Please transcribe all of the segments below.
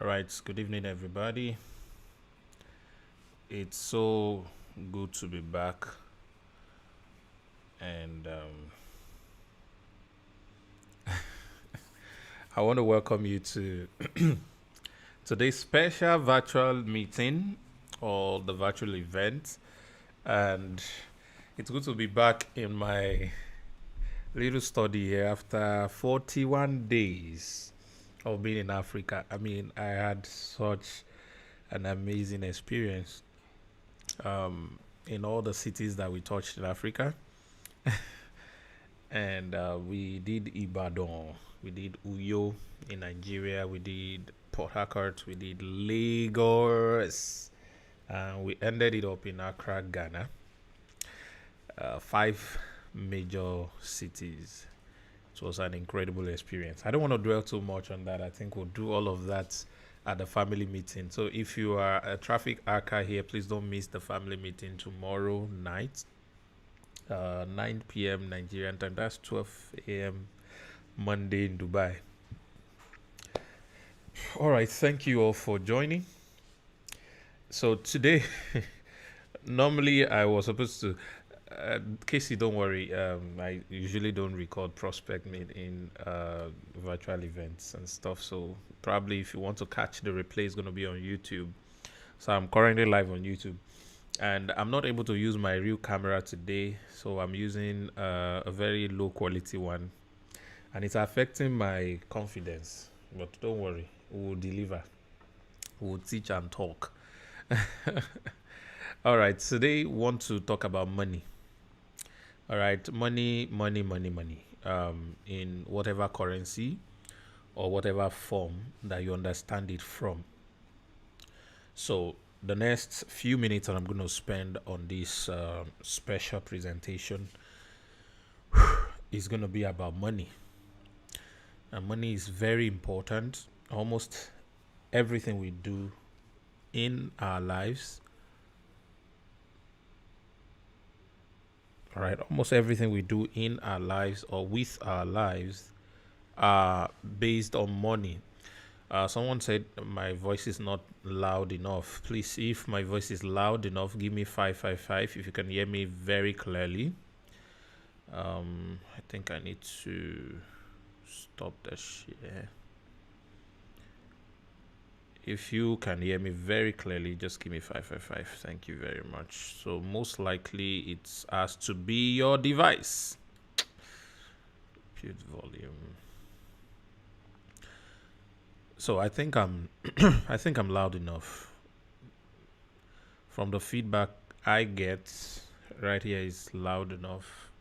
All right, good evening, everybody. It's so good to be back, and I want to welcome you to today's special virtual meeting or the virtual event. And it's good to be back in my little study here after 41 days of being in Africa. I mean, I had such an amazing experience in all the cities that we touched in Africa. And we did Ibadan, we did Uyo in Nigeria, we did Port Harcourt, we did Lagos, and we ended it up in Accra, Ghana. Five major cities. It was an incredible experience. I don't want to dwell too much on that. I think we'll do all of that at the family meeting. So if you are a traffic arca here, please don't miss the family meeting tomorrow night, 9 p.m. Nigerian time. That's 12 a.m. Monday in Dubai. All right, thank you all for joining. So today, normally I was supposed to, Casey, don't worry. I usually don't record prospect meet in virtual events and stuff. So probably if you want to catch the replay, it's going to be on YouTube. So I'm currently live on YouTube, and I'm not able to use my real camera today. So I'm using a very low quality one, and it's affecting my confidence. But don't worry, we'll deliver. We'll teach and talk. All right, today we want to talk about money. All right, money. In whatever currency or whatever form that you understand it from. So the next few minutes that I'm going to spend on this special presentation is going to be about money. And money is very important. Almost everything we do in our lives, all right, almost everything we do in our lives or with our lives are based on money. Someone said my voice is not loud enough. Please, if my voice is loud enough, give me 555 if you can hear me very clearly. I think I need to stop the share. If you can hear me very clearly, just give me 555. Thank you very much. So most likely it's asked to be your device. Mute volume. So I think I'm I think I'm loud enough. From the feedback I get right here is loud enough.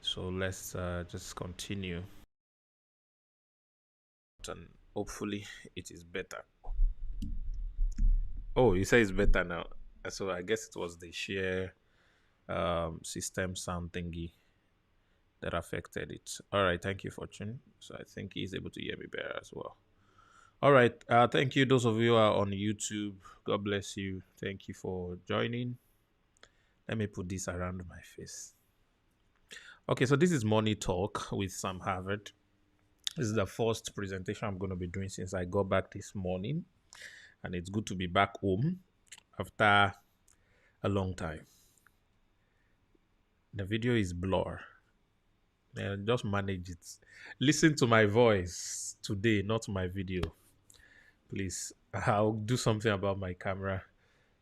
So let's just continue. And hopefully it is better. Oh, you say it's better now. So I guess it was the share system sound thingy that affected it. All right, thank you, Fortune. So I think he's able to hear me better as well. All right, thank you, those of you who are on YouTube. God bless you. Thank you for joining. Let me put this around my face. Okay, so this is Money Talk with Sam Harvard. This is the first presentation I'm going to be doing since I got back this morning, and it's good to be back home after a long time. The video is blur. Just manage it. Listen to my voice today, not my video. Please, I'll do something about my camera.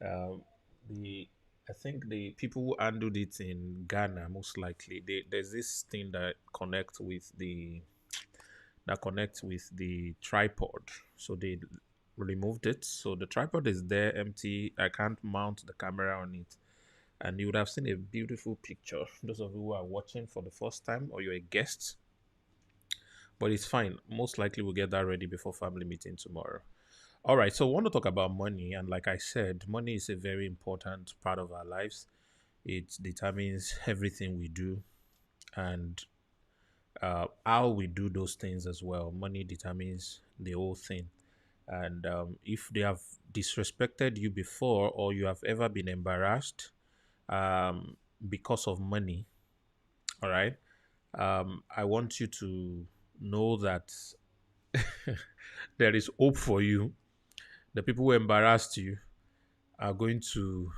The I think the people who handled it in Ghana most likely there's this thing that connects with the tripod. So they removed it. So the tripod is there empty. I can't mount the camera on it. And you would have seen a beautiful picture. Those of you who are watching for the first time or you're a guest. But it's fine. Most likely we'll get that ready before family meeting tomorrow. All right, so I want to talk about money. And like I said, money is a very important part of our lives. It determines everything we do and how we do those things as well. Money determines the whole thing. And if they have disrespected you before or you have ever been embarrassed because of money, all right, I want you to know that there is hope for you The people who embarrassed you are going to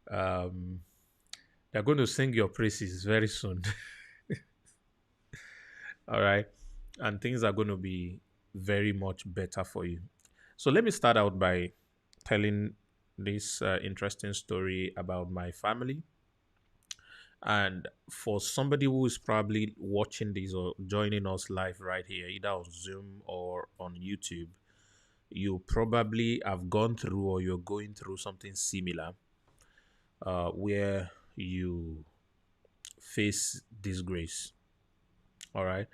um, they're going to sing your praises very soon. All right. And things are going to be very much better for you. So let me start out by telling this interesting story about my family. And for somebody who is probably watching this or joining us live right here, either on Zoom or on YouTube, you probably have gone through or you're going through something similar where you face disgrace. All right.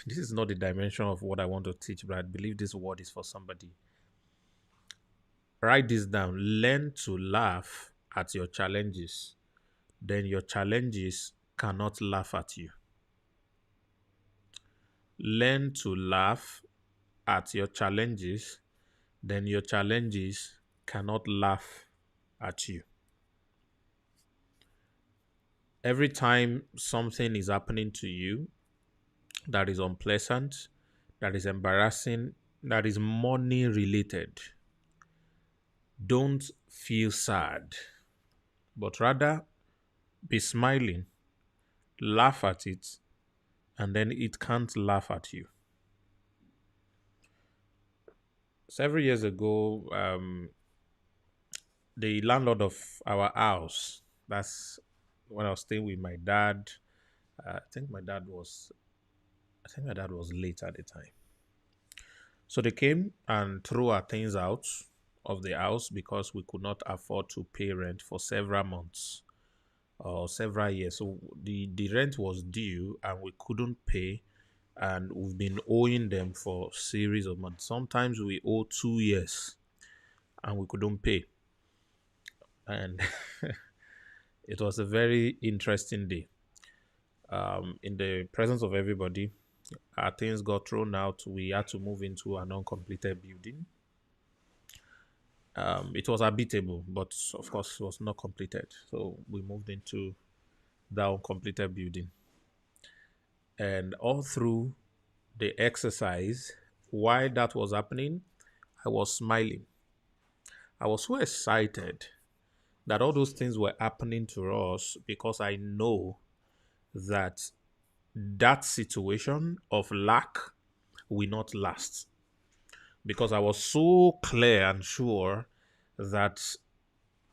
This is not the dimension of what I want to teach, but I believe this word is for somebody. Write this down. Learn to laugh at your challenges. Then your challenges cannot laugh at you. Learn to laugh at your challenges. Then your challenges cannot laugh at you. Every time something is happening to you that is unpleasant, that is embarrassing, that is money related, don't feel sad, but rather be smiling, laugh at it, and then it can't laugh at you. Several years ago, the landlord of our house, that's when I was staying with my dad. I think my dad was late at the time. So they came and threw our things out of the house because we could not afford to pay rent for several months or several years. So the rent was due and we couldn't pay, and we've been owing them for series of months. Sometimes we owe 2 years and we couldn't pay. And it was a very interesting day. In the presence of everybody, our things got thrown out. We had to move into an uncompleted building. It was habitable, but of course, it was not completed. So we moved into that uncompleted building. And all through the exercise, while that was happening, I was smiling. I was so excited that all those things were happening to us because I know that that situation of lack will not last. Because I was so clear and sure that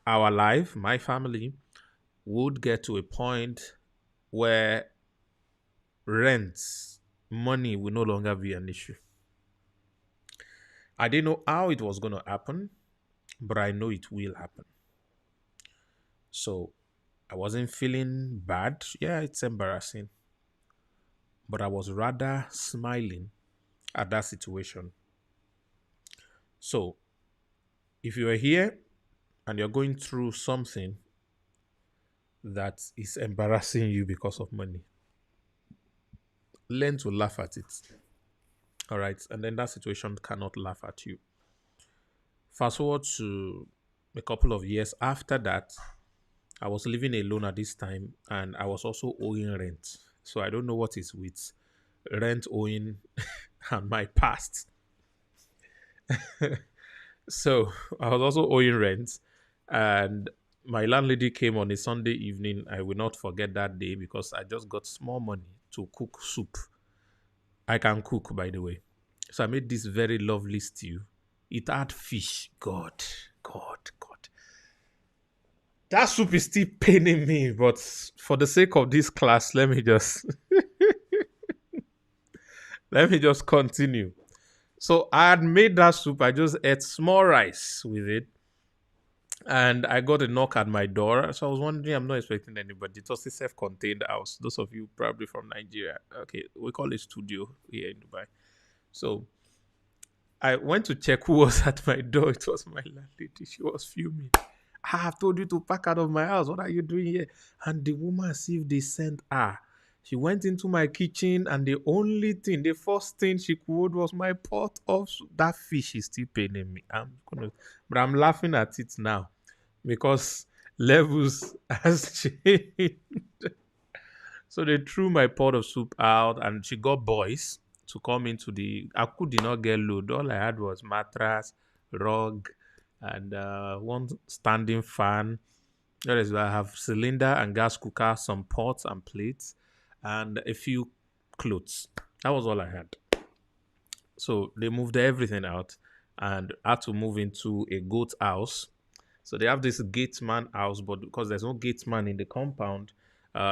our life, my family, would get to a point where rent, money will no longer be an issue. I didn't know how it was going to happen, but I know it will happen. So I wasn't feeling bad. Yeah, it's embarrassing. But I was rather smiling at that situation. So if you are here and you're going through something that is embarrassing you because of money, learn to laugh at it. All right. And then that situation cannot laugh at you. Fast forward to a couple of years after that, I was living alone at this time and I was also owing rent. So I don't know what is with rent owing and my past. So I was also owing rent, and my landlady came on a Sunday evening. I will not forget that day because I just got small money to cook soup. I can cook, by the way. So I made this very lovely stew. It had fish. God, God, God. That soup is still paining me, but for the sake of this class, let me just let me just continue. So I had made that soup. I just ate small rice with it. And I got a knock at my door. So I was wondering, I'm not expecting anybody. It was a self-contained house. Those of you probably from Nigeria. Okay, we call it studio here in Dubai. So I went to check who was at my door. It was my landlady. She was fuming. I have told you to pack out of my house. What are you doing here? And the woman, as if they sent her. She went into my kitchen, and the first thing she could was my pot of that fish is still paining me. But I'm laughing at it now because levels has changed. So they threw my pot of soup out, and she got boys to come into the. I could not get load. All I had was mattress, rug, and one standing fan. That is where I have cylinder and gas cooker, some pots and plates, and a few clothes. That was all I had. So they moved everything out and had to move into a goat house. So they have this gate man house, but because there's no gate man in the compound,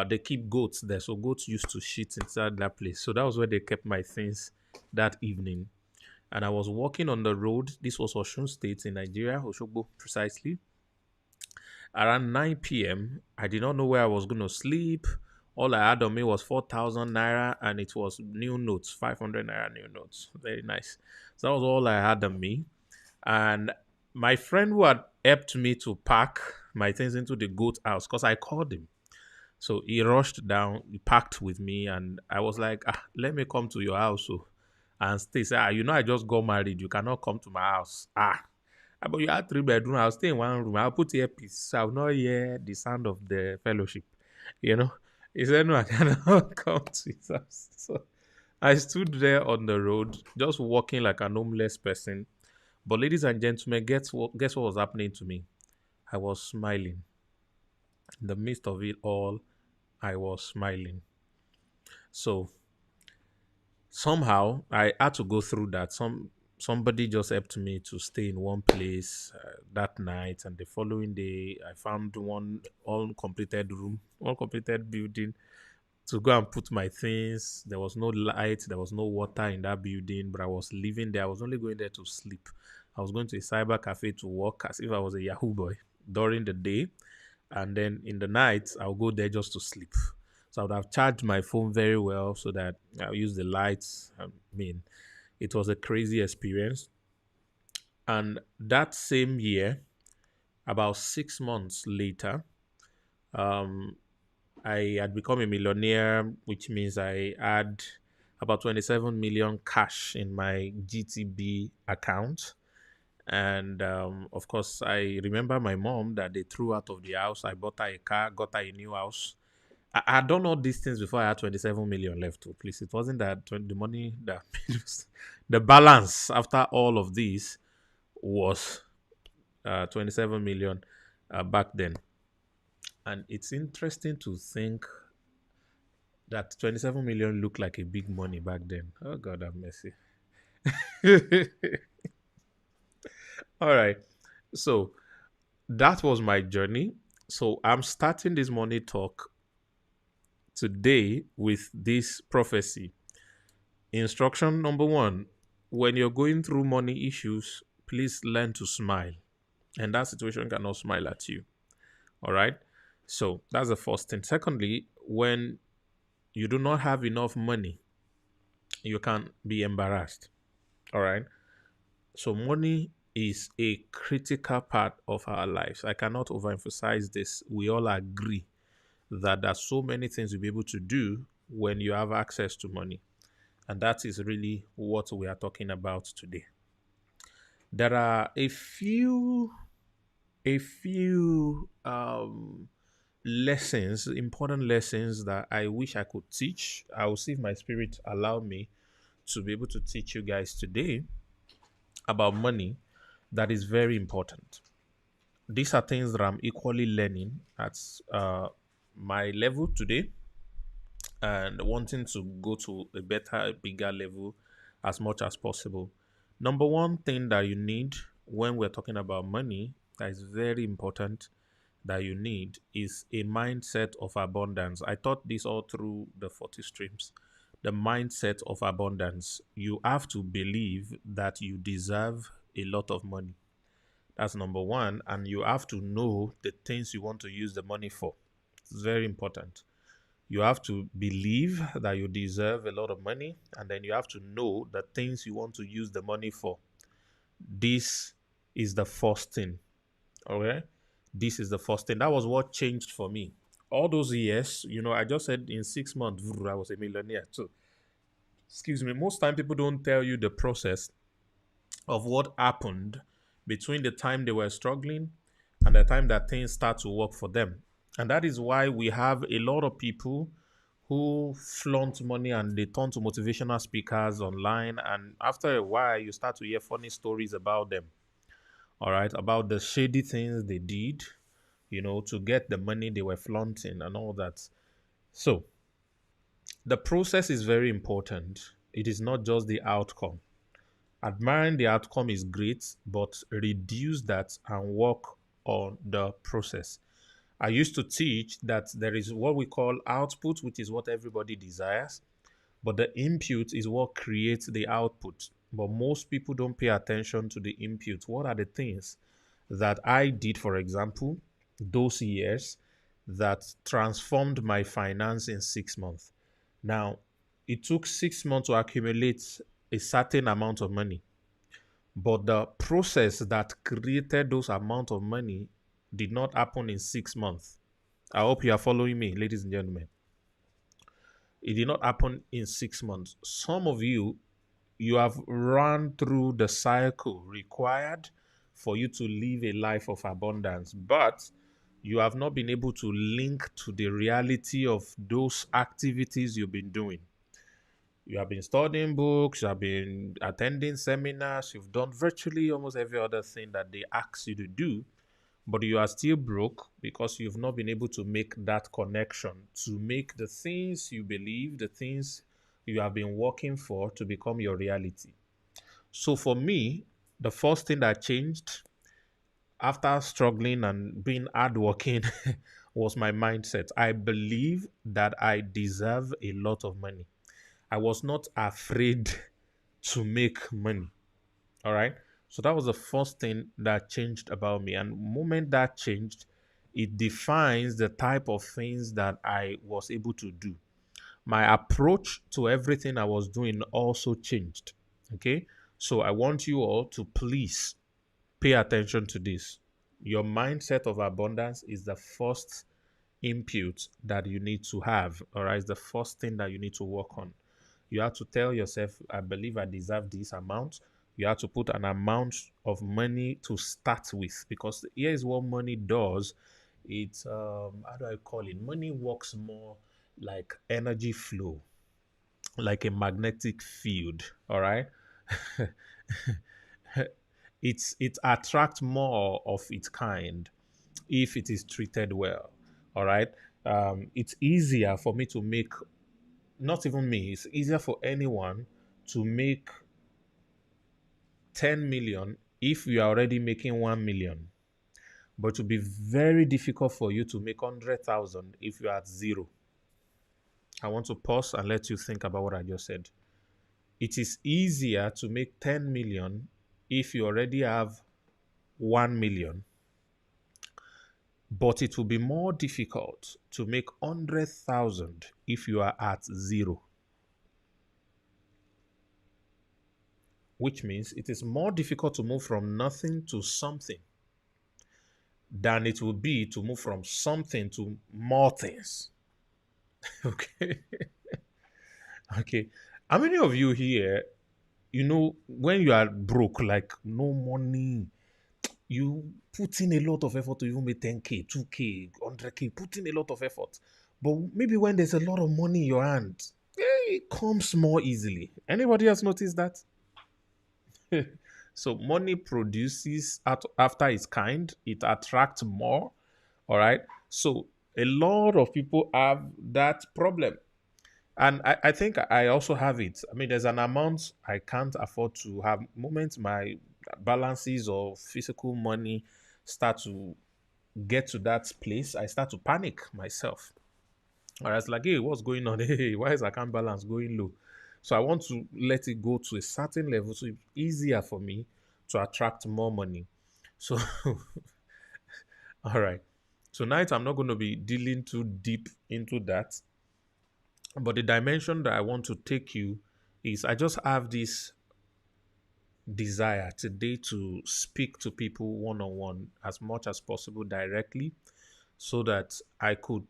they keep goats there. So goats used to shit inside that place. So that was where they kept my things that evening. And I was walking on the road. This was Osun State in Nigeria, Oshogbo precisely. Around 9 p.m., I did not know where I was going to sleep. All I had on me was 4,000 naira and it was new notes, 500 naira new notes. Very nice. So that was all I had on me. And my friend who had helped me to pack my things into the goat house, because I called him. So he rushed down, he packed with me, and I was like, let me come to your house. So, and stay. Say, I just got married. You cannot come to my house. But you had 3 bedroom. I'll stay in one room. I'll put earpiece. So I'll not hear the sound of the fellowship. You know? He said, no, I cannot come to his house. So I stood there on the road, just walking like an homeless person. But ladies and gentlemen, guess what was happening to me? I was smiling. In the midst of it all, I was smiling. So somehow I had to go through that. Somebody just helped me to stay in one place that night, and the following day I found one uncompleted room, uncompleted building to go and put my things. There was no light, there was no water in that building, but I was living there. I was only going there to sleep. I was going to a cyber cafe to work as if I was a Yahoo boy during the day, and then in the night I'll go there just to sleep. So I would have charged my phone very well so that I'll use the lights. I mean, it was a crazy experience. And that same year, about 6 months later, um, I had become a millionaire, which means I had about 27 million cash in my GTB account. And of course, I remember my mom that they threw out of the house. I bought her a car, got her a new house. I had done all these things before I had 27 million left. To please, it wasn't that the money that the balance after all of this was 27 million back then. And it's interesting to think that 27 million looked like a big money back then. Oh, God have mercy. All right. So that was my journey. So I'm starting this money talk today with this prophecy. Instruction number one: when you're going through money issues, please learn to smile. And that situation cannot smile at you. All right. So that's the first thing. Secondly, when you do not have enough money, you can be embarrassed. All right. So money is a critical part of our lives. I cannot overemphasize this. We all agree that there's so many things you'll be able to do when you have access to money. And that is really what we are talking about today. There are a few lessons, important lessons that I wish I could teach. I will see if my spirit allow me to be able to teach you guys today about money that is very important. These are things that I'm equally learning at my level today and wanting to go to a better, bigger level as much as possible. Number one thing that you need when we're talking about money that is very important that you need is a mindset of abundance. I taught this all through the 40 streams. The mindset of abundance. You have to believe that you deserve a lot of money. That's number one. And you have to know the things you want to use the money for. It's very important. You have to believe that you deserve a lot of money, and then you have to know the things you want to use the money for. This is the first thing. Okay? This is the first thing. That was what changed for me. All those years, I just said in 6 months, I was a millionaire. So, excuse me, most time people don't tell you the process of what happened between the time they were struggling and the time that things start to work for them. And that is why we have a lot of people who flaunt money and they turn to motivational speakers online. And after a while, you start to hear funny stories about them. all right, about the shady things they did, to get the money they were flaunting and all that. So the process is very important. It is not just the outcome. Admiring the outcome is great, but reduce that and work on the process. I used to teach that there is what we call output, which is what everybody desires, but the input is what creates the output. But most people don't pay attention to the input. What are the things that I did, for example, those years that transformed my finance in 6 months? Now, it took 6 months to accumulate a certain amount of money, but the process that created those amount of money did not happen in 6 months. I hope you are following me, ladies and gentlemen. It did not happen in 6 months. Some of you, you have run through the cycle required for you to live a life of abundance, but you have not been able to link to the reality of those activities you've been doing. You have been studying books, you have been attending seminars, you've done virtually almost every other thing that they ask you to do, but you are still broke because you've not been able to make that connection to make the things you believe, the things you have been working for to become your reality. So for me, the first thing that changed after struggling and being hardworking was my mindset. I believe that I deserve a lot of money. I was not afraid to make money. All right. So that was the first thing that changed about me. And the moment that changed, it defines the type of things that I was able to do. My approach to everything I was doing also changed. Okay. So I want you all to please pay attention to this. Your mindset of abundance is the first input that you need to have. All right. It's the first thing that you need to work on. You have to tell yourself, I believe I deserve this amount. You have to put an amount of money to start with, because here is what money does. It's how do I call it? Money works more like energy flow, like a magnetic field. All right. It attracts more of its kind if it is treated well. All right. It's easier for me to make, not even me, it's easier for anyone to make 10 million if you are already making 1 million. But it will be very difficult for you to make 100,000 if you are at zero. I want to pause and let you think about what I just said. It is easier to make 10 million if you already have 1 million, but it will be more difficult to make 100,000 if you are at zero. Which means it is more difficult to move from nothing to something than it will be to move from something to more things. Okay. Okay. How many of you here, when you are broke, like no money, you put in a lot of effort to even make 10K, 2K, 100K, put in a lot of effort. But maybe when there's a lot of money in your hand, it comes more easily. Anybody else notice that? So money produces after its kind, it attracts more. All right. So a lot of people have that problem. And I think I also have it. I mean, there's an amount I can't afford to have. Moments my balances or physical money start to get to that place, I start to panic myself. Or I was like, hey, what's going on? Hey, why is account balance going low? So I want to let it go to a certain level so it's easier for me to attract more money. So, all right. Tonight, I'm not going to be dealing too deep into that. But the dimension that I want to take you is I just have this desire today to speak to people one on one as much as possible directly so that I could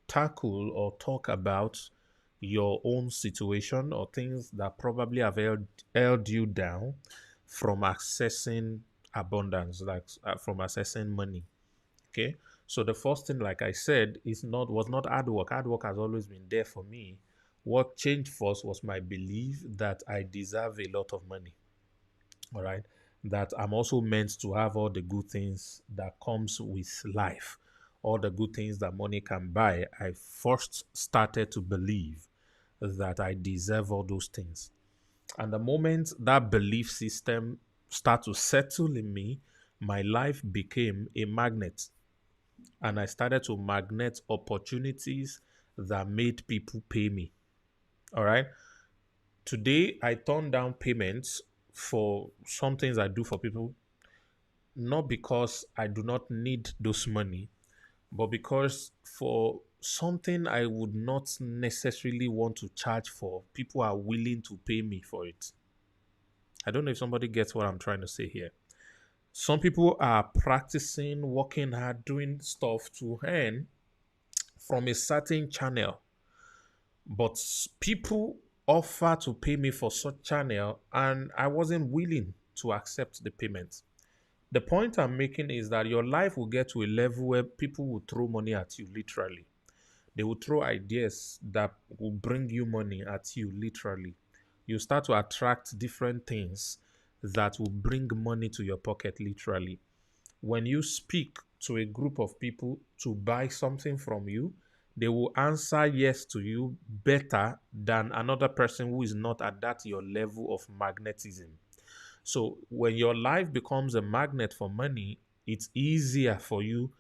tackle or talk about your own situation or things that probably have held you down from accessing abundance, like from accessing money. Okay. So the first thing, like I said, was not hard work. Hard work has always been there for me. What changed first was my belief that I deserve a lot of money. All right. that I'm also meant to have all the good things that comes with life, all the good things that money can buy. I first started to believe that I deserve all those things. And the moment that belief system start to settle in me, my life became a magnet. And I started to magnet opportunities that made people pay me. All right. Today, I turn down payments for some things I do for people, not because I do not need those money, but because for something I would not necessarily want to charge for, people are willing to pay me for it. I don't know if somebody gets what I'm trying to say here. Some people are practicing, working hard, doing stuff to earn from a certain channel, but people offer to pay me for such channel, and I wasn't willing to accept the payment. The point I'm making is that your life will get to a level where people will throw money at you, literally. They will throw ideas that will bring you money at you, literally. You start to attract different things that will bring money to your pocket, literally. When you speak to a group of people to buy something from you, they will answer yes to you better than another person who is not at that your level of magnetism. So when your life becomes a magnet for money, it's easier for you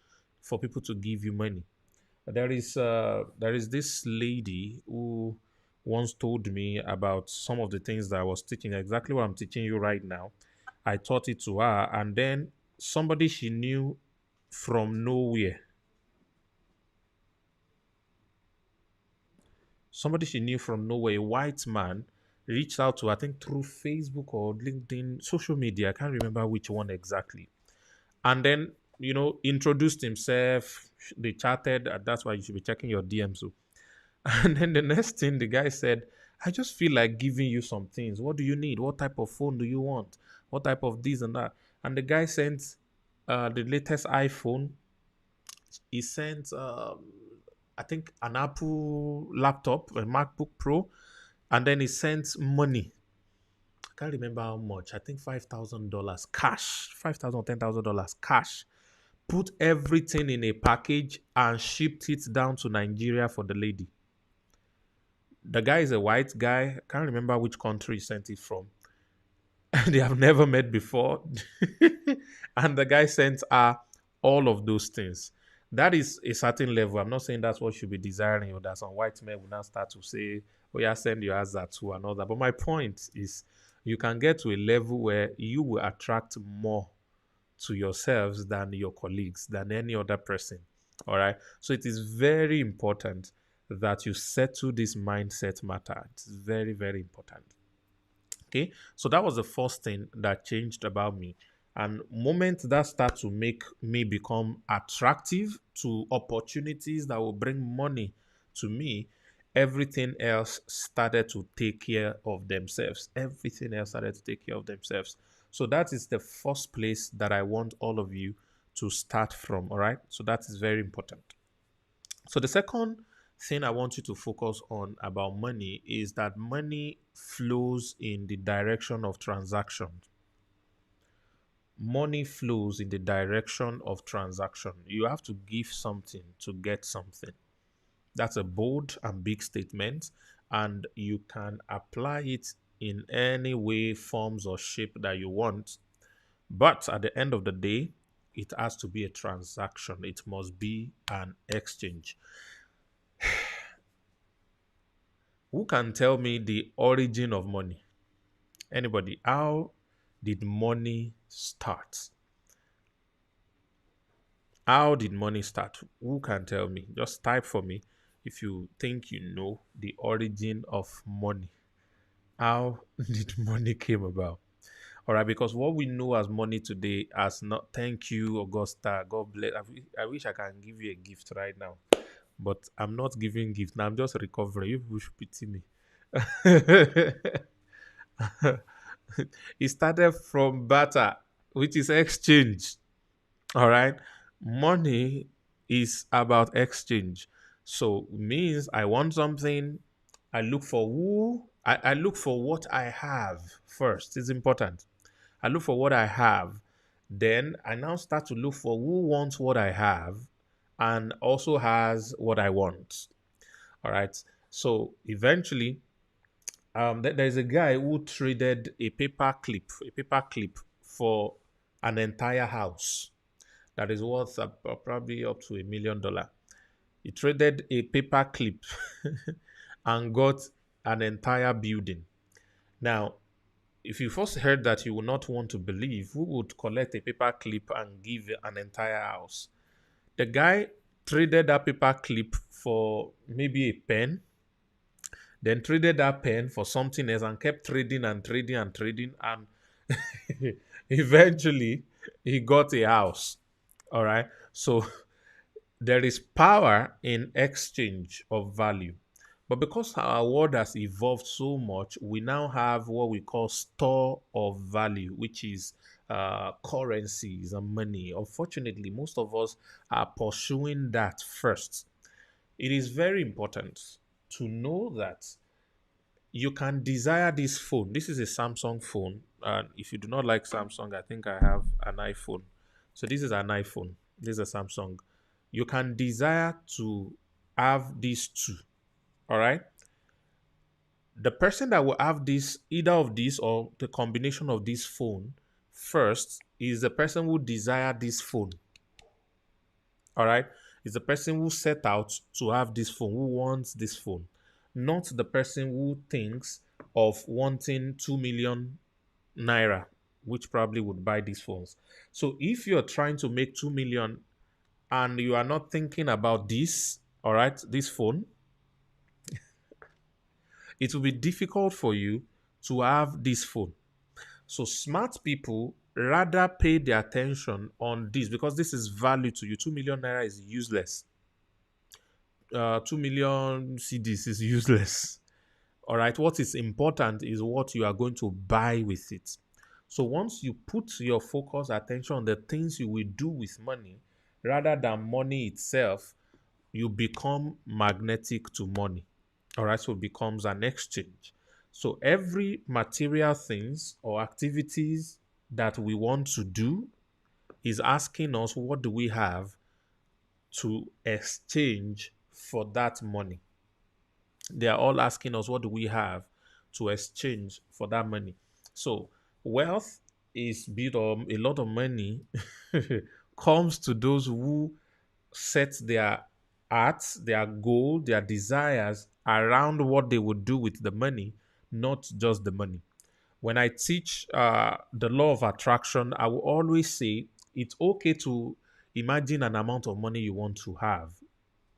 for people to give you money. There is this lady who once told me about some of the things that I was teaching, exactly what I'm teaching you right now. I taught it to her, and then somebody she knew from nowhere, a white man, reached out to her, I think through Facebook or LinkedIn, social media. I can't remember which one exactly. And then, introduced himself. They chatted. And that's why you should be checking your DMs. So. And then the next thing the guy said, I just feel like giving you some things. What do you need? What type of phone do you want? What type of this and that? And the guy sent the latest iPhone. He sent, I think, an Apple laptop, a MacBook Pro, and then he sent money. I can't remember how much. I think $5,000 cash, $5,000, $10,000 cash. Put everything in a package and shipped it down to Nigeria for the lady. The guy is a white guy. I can't remember which country he sent it from. They have never met before. And the guy sent her all of those things. That is a certain level. I'm not saying that's what you should be desiring, or that some white men will now start to say, oh, yeah, send your ass that too and all that. But my point is, you can get to a level where you will attract more to yourselves than your colleagues, than any other person. All right. So it is very important that you settle this mindset matter. It's very, very important. Okay. So that was the first thing that changed about me. And moment that start to make me become attractive to opportunities that will bring money to me, everything else started to take care of themselves. Everything else started to take care of themselves. So that is the first place that I want all of you to start from. All right. So that is very important. So the second thing I want you to focus on about money is that money flows in the direction of transaction. Money flows in the direction of transaction. You have to give something to get something. That's a bold and big statement, and you can apply it in any way, forms, or shape that you want. But at the end of the day, it has to be a transaction. It must be an exchange. Who can tell me the origin of money? Anybody? How did money start? How did money start? Who can tell me? Just type for me if you think you know the origin of money. How did money came about? All right, because what we know as money today as not thank you, Augusta. God bless. I wish I can give you a gift right now, but I'm not giving gift now. I'm just recovering. You people should pity me. It started from barter, which is exchange. All right. Money is about exchange. So means I want something, I look for what I have first. It's important. I look for what I have. Then I now start to look for who wants what I have and also has what I want. All right. So eventually, there's a guy who traded a paper clip for an entire house that is worth probably up to $1 million. He traded a paper clip and got an entire building. Now, if you first heard that, you would not want to believe who would collect a paper clip and give an entire house. The guy traded that paper clip for maybe a pen, then traded that pen for something else and kept trading and trading and trading. And eventually, he got a house. All right. So there is power in exchange of value. But because our world has evolved so much, we now have what we call store of value, which is currencies and money. Unfortunately, most of us are pursuing that first. It is very important to know that you can desire this phone. This is a Samsung phone. And if you do not like Samsung, I think I have an iPhone. So this is an iPhone. This is a Samsung. You can desire to have these two. All right. The person that will have this, either of these or the combination of this phone, first is the person who desire this phone. All right. Is the person who set out to have this phone, who wants this phone, not the person who thinks of wanting 2 million naira, which probably would buy these phones. So if you're trying to make 2 million and you are not thinking about this, all right, this phone, it will be difficult for you to have this phone. So smart people rather pay their attention on this because this is value to you. 2 million naira is useless. 2 million CDs is useless. All right. What is important is what you are going to buy with it. So once you put your focus attention on the things you will do with money rather than money itself, you become magnetic to money. All right. So it becomes an exchange. So every material things or activities that we want to do is asking us what do we have to exchange for that money. They are all asking us what do we have to exchange for that money. So wealth is built on a lot of money comes to those who set their arts, their goal, their desires around what they would do with the money, not just the money. When I teach the law of attraction, I will always say it's okay to imagine an amount of money you want to have,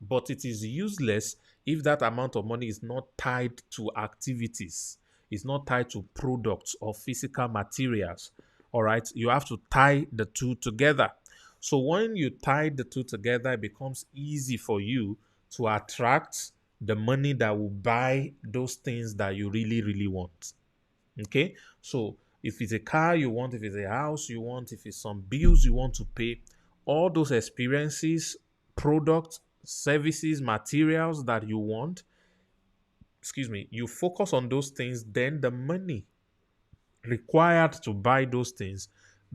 but it is useless if that amount of money is not tied to activities, it's not tied to products or physical materials. All right, you have to tie the two together. So when you tie the two together, it becomes easy for you to attract the money that will buy those things that you really, really want. Okay, so if it's a car you want, if it's a house you want, if it's some bills you want to pay, all those experiences, products, services, materials that you want, excuse me, you focus on those things, then the money required to buy those things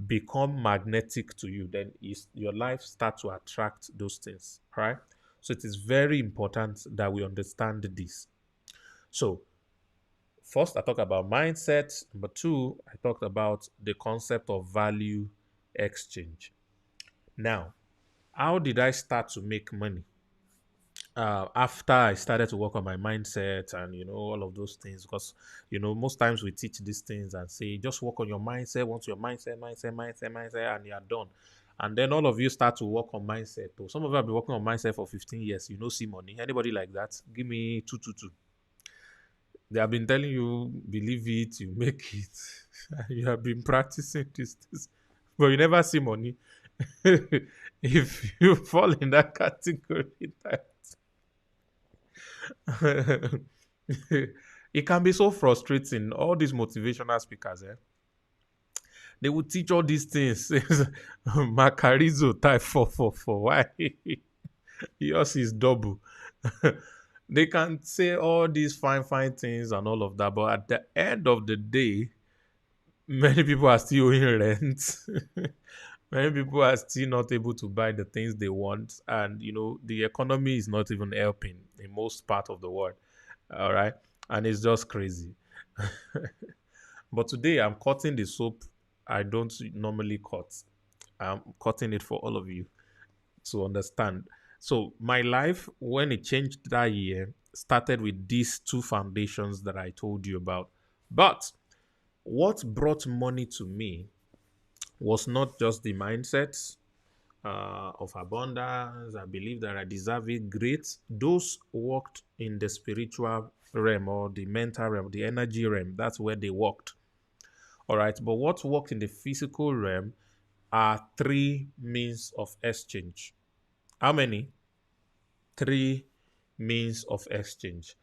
become magnetic to you. Then your life start to attract those things, right? So it is very important that we understand this. So first, I talked about mindset. Number two, I talked about the concept of value exchange. Now, how did I start to make money? After I started to work on my mindset and all of those things, because most times we teach these things and say just work on your mindset. Once your mindset, and you are done. And then all of you start to work on mindset. So some of you have been working on mindset for 15 years. You know, see money. Anybody like that? Give me 222. They have been telling you, believe it, you make it. You have been practicing this, but you never see money. If you fall in that category, it can be so frustrating. All these motivational speakers, they will teach all these things. Macarizo type 444. Why? Yours is double. They can say all these fine things and all of that, but at the end of the day, Many people are still owing rent. Many people are still not able to buy the things they want, and the economy is not even helping in most part of the world. All right, and it's just crazy. But today I'm cutting the soap I don't normally cut. I'm cutting it for all of you to understand. So my life, when it changed that year, started with these two foundations that I told you about. But what brought money to me was not just the mindset of abundance. I believe that I deserve it. Great. Those worked in the spiritual realm or the mental realm, the energy realm. That's where they worked. All right. But what worked in the physical realm are three means of exchange. How many? Three means of exchange.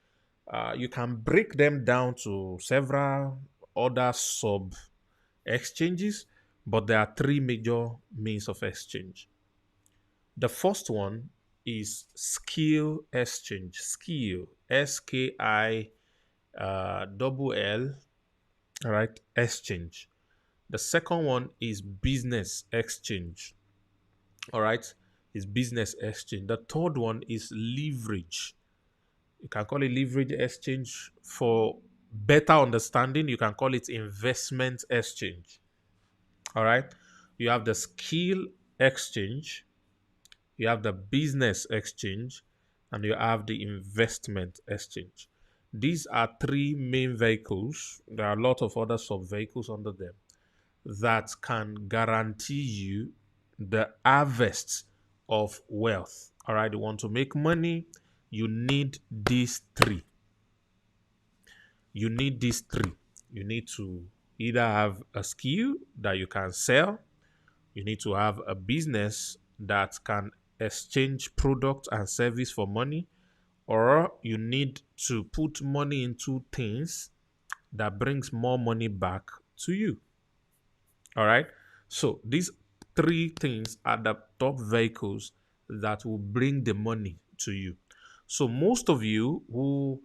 You can break them down to several other sub exchanges, but there are three major means of exchange. The first one is skill exchange. Skill, SKI double L, all right, exchange. The second one is business exchange, all right, is business exchange. The third one is leverage. You can call it leverage exchange for better understanding. You can call it investment exchange, all right. You have the skill exchange, you have the business exchange, and you have the investment exchange. These are three main vehicles. There are a lot of other sub vehicles under them that can guarantee you the harvest of wealth. All right, you want to make money, you need these three. You need these three. You need to either have a skill that you can sell, you need to have a business that can exchange product and service for money, or you need to put money into things that brings more money back to you. All right. So these three things are the top vehicles that will bring the money to you. So most of you who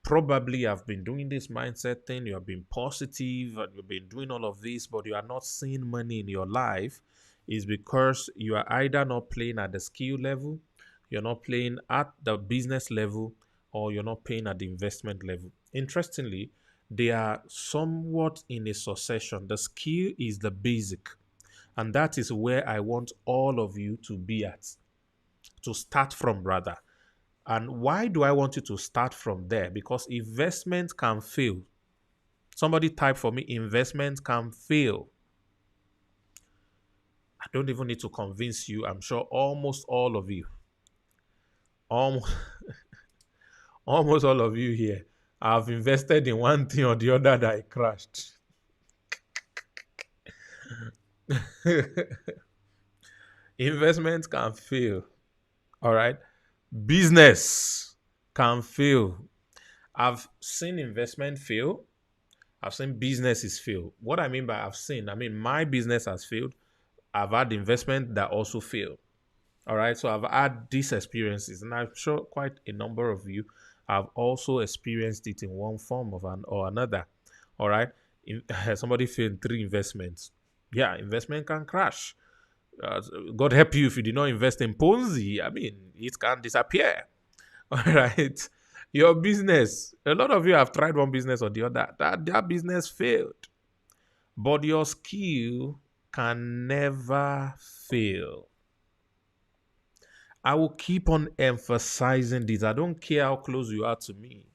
probably have been doing this mindset thing, you have been positive and you've been doing all of this, but you are not seeing money in your life, is because you are either not playing at the skill level, you're not playing at the business level, or you're not playing at the investment level. Interestingly, they are somewhat in a succession. The skill is the basic, and that is where I want all of you to be at, to start from, rather. And why do I want you to start from there? Because investment can fail. Somebody type for me, investment can fail. I don't even need to convince you. I'm sure almost all of you, almost, almost all of you here have invested in one thing or the other that it crashed. Investment can fail. All right. Business can fail. I've seen investment fail. I've seen businesses fail. What I mean by I mean my business has failed. I've had investment that also failed. All right. So I've had these experiences, and I'm sure quite a number of you have also experienced it in one form of an or another. All right. Somebody failed three investments. Yeah, investment can crash. Uh, God help you if you did not invest in Ponzi. I mean, it can disappear. All right. Your business, a lot of you have tried one business or the other. That business failed. But your skill can never fail. I will keep on emphasizing this. I don't care how close you are to me.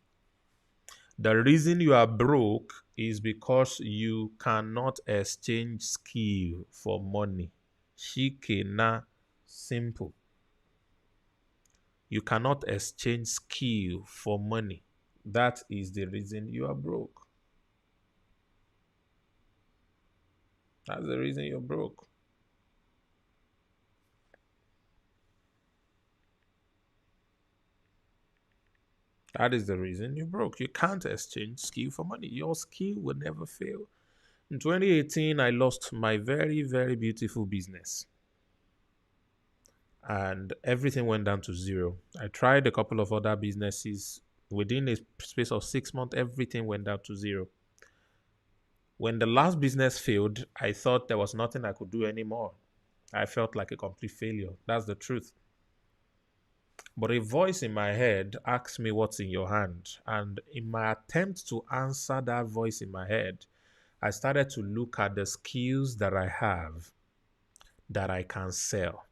The reason you are broke is because you cannot exchange skill for money. Shikena, simple. You cannot exchange skill for money. That is the reason you are broke. That's the reason you're broke. That is the reason you're broke. You can't exchange skill for money. Your skill will never fail. In 2018, I lost my very, very beautiful business, and everything went down to zero. I tried a couple of other businesses. Within a space of 6 months, everything went down to zero. When the last business failed, I thought there was nothing I could do anymore. I felt like a complete failure. That's the truth. But a voice in my head asked me what's in your hand. And in my attempt to answer that voice in my head, I started to look at the skills that I have that I can sell.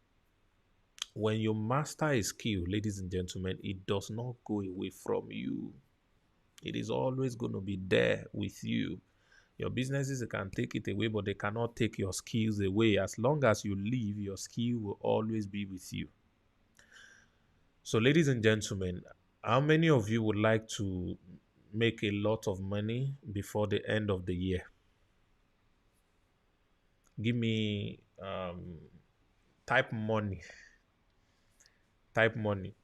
When you master a skill, ladies and gentlemen, it does not go away from you. It is always going to be there with you. Your businesses can take it away, but they cannot take your skills away. As long as you live, your skill will always be with you. So, ladies and gentlemen, how many of you would like to make a lot of money before the end of the year? Give me type money. Type money.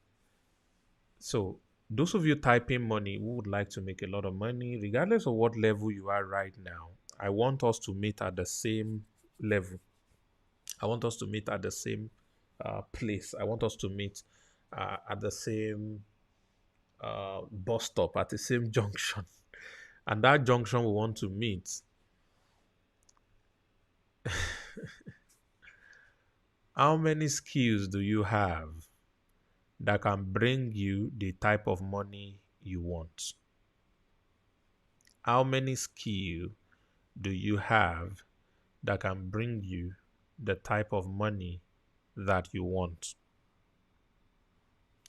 So, those of you typing money who would like to make a lot of money, regardless of what level you are right now, I want us to meet at the same level. I want us to meet at the same place. I want us to meet at the same bus stop, at the same junction. And that junction we want to meet. How many skills do you have that can bring you the type of money you want? How many skills do you have that can bring you the type of money that you want?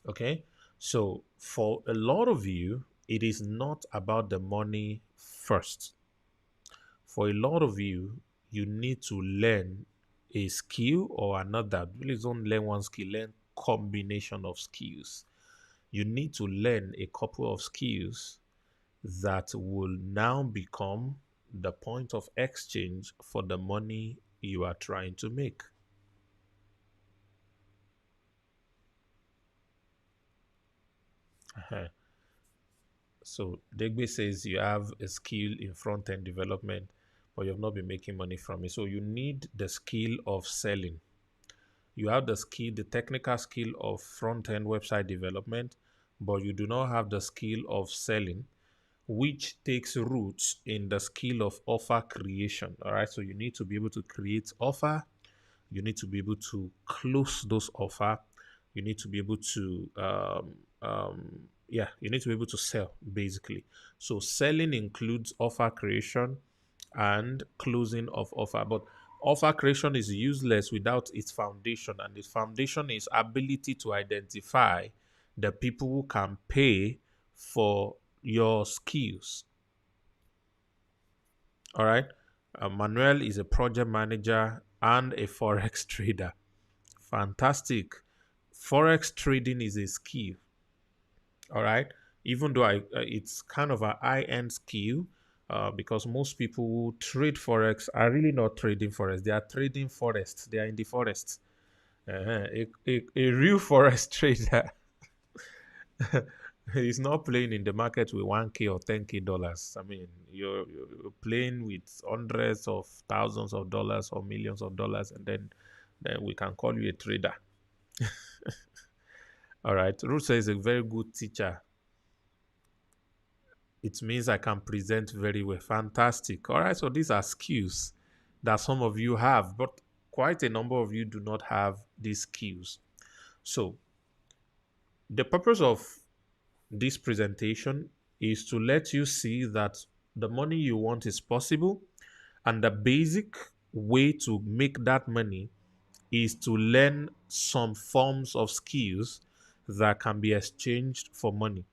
Okay. So, for a lot of you, it is not about the money first. For a lot of you, you need to learn a skill or another. Please don't learn one skill, learn combination of skills. You need to learn a couple of skills that will now become the point of exchange for the money you are trying to make. Uh-huh. So Degbe says you have a skill in front end development, but you have not been making money from it. So you need the skill of selling. You have the skill, the technical skill of front end website development, but you do not have the skill of selling, which takes roots in the skill of offer creation. All right. So you need to be able to create offer. You need to be able to close those offer. You need to be able to you need to be able to sell basically. So selling includes offer creation and closing of offer. But offer creation is useless without its foundation, and its foundation is ability to identify the people who can pay for your skills. All right. Manuel is a project manager and a forex trader. Fantastic. Forex trading is a skill. All right. Even though it's kind of a high end skill, because most people who trade forex are really not trading forex. They are trading forest. They are in the forest. A real forest trader is not playing in the market with 1K or 10K dollars. I mean, you're playing with hundreds of thousands of dollars or millions of dollars, and then we can call you a trader. All right. Rusa is a very good teacher. It means I can present very well. Fantastic. All right. So these are skills that some of you have, but quite a number of you do not have these skills. So the purpose of this presentation is to let you see that the money you want is possible, and the basic way to make that money is to learn some forms of skills that can be exchanged for money.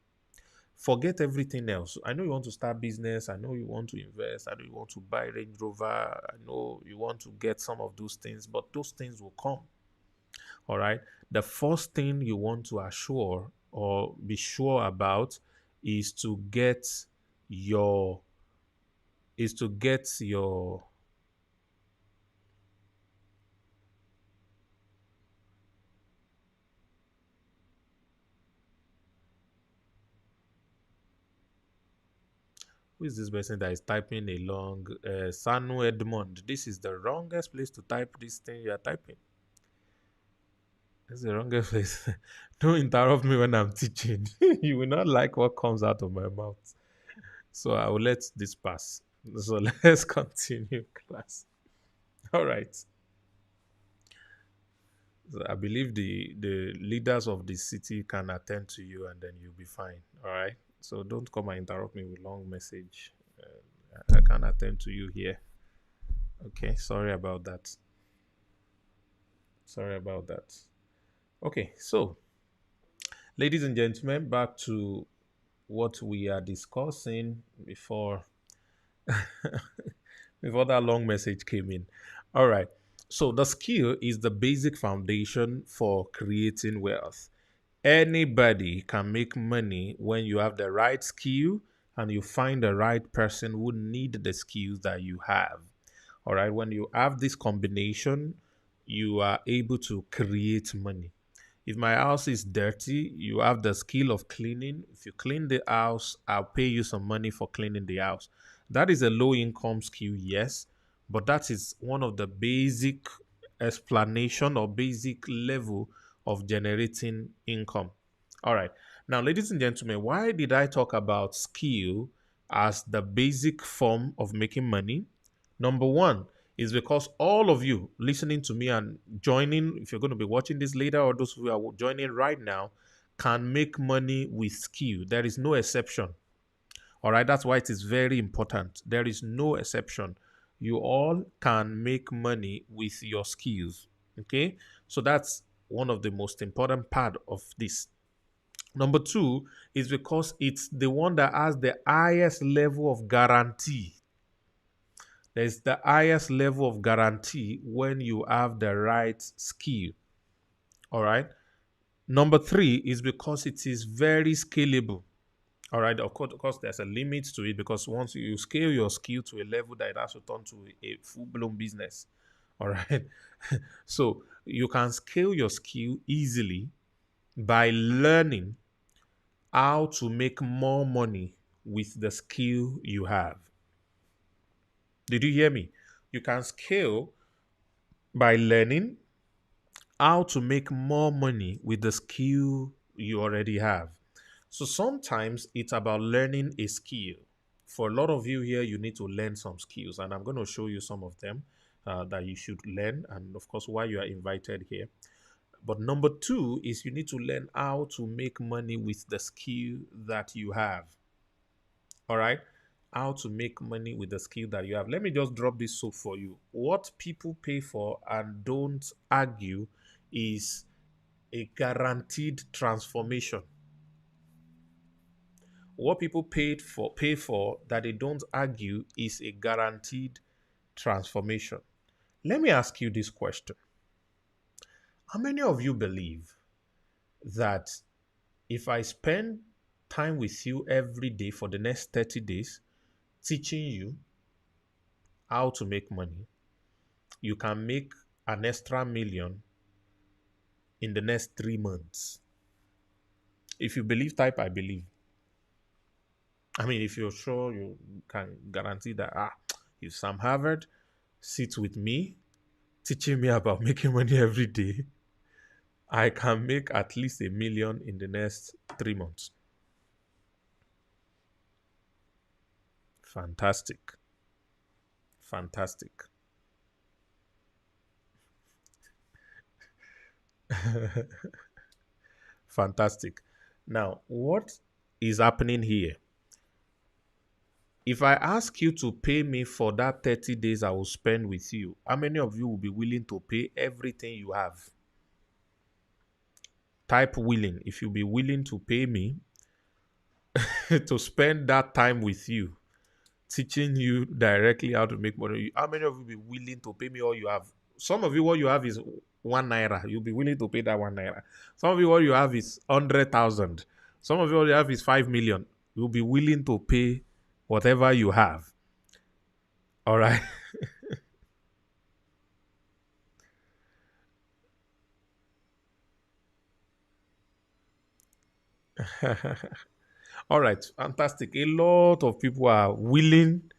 Forget everything else. I know you want to start business. I know you want to invest. I know you want to buy Range Rover. I know you want to get some of those things, but those things will come. All right. The first thing you want to assure or be sure about is to get your is to get your who is this person that is typing along? Sanu Edmond. This is the wrongest place to type this thing you are typing. It's the wrongest place. Don't interrupt me when I'm teaching. You will not like what comes out of my mouth. So I will let this pass. So let's continue class. All right. So I believe the leaders of the city can attend to you and then you'll be fine. All right. So don't come and interrupt me with long message. I can't attend to you here. Okay. Sorry about that. Sorry about that. Okay. So, ladies and gentlemen, back to what we are discussing before that long message came in. All right. So the skill is the basic foundation for creating wealth. Anybody can make money when you have the right skill and you find the right person who need the skills that you have. All right. When you have this combination, you are able to create money. If my house is dirty, you have the skill of cleaning. If you clean the house, I'll pay you some money for cleaning the house. That is a low income skill, yes, but that is one of the basic explanation or basic level of generating income. All right. Now, ladies and gentlemen, why did I talk about skill as the basic form of making money? Number one is because all of you listening to me and joining, if you're going to be watching this later, or those who are joining right now, can make money with skill. There is no exception. All right. That's why it is very important. There is no exception. You all can make money with your skills. Okay. So that's one of the most important part of this. Number two is because it's the one that has the highest level of guarantee. There's the highest level of guarantee when you have the right skill. All right. Number three is because it is very scalable. All right. Of course, there's a limit to it because once you scale your skill to a level that it has to turn to a full blown business. All right. So you can scale your skill easily by learning how to make more money with the skill you have. Did you hear me? You can scale by learning how to make more money with the skill you already have. So sometimes it's about learning a skill. For a lot of you here, you need to learn some skills, and I'm going to show you some of them that you should learn, and of course, why you are invited here. But number two is you need to learn how to make money with the skill that you have. All right. How to make money with the skill that you have. Let me just drop this soap for you. What people pay for and don't argue is a guaranteed transformation. What people pay for that they don't argue is a guaranteed transformation. Let me ask you this question. How many of you believe that if I spend time with you every day for the next 30 days teaching you how to make money, you can make an extra million in the next 3 months? If you believe, type I believe. I mean, if you're sure you can guarantee that, if Sam Harvard sits with me, teaching me about making money every day, I can make at least a million in the next 3 months. Fantastic. Fantastic. Fantastic. Now, what is happening here? If I ask you to pay me for that 30 days I will spend with you, how many of you will be willing to pay everything you have? Type willing. If you'll be willing to pay me to spend that time with you, teaching you directly how to make money, how many of you will be willing to pay me all you have? Some of you, what you have is 1 naira. You'll be willing to pay that 1 naira. Some of you, what you have is 100,000. Some of you, what you have is 5 million. You'll be willing to pay whatever you have. All right. All right. Fantastic. A lot of people are willing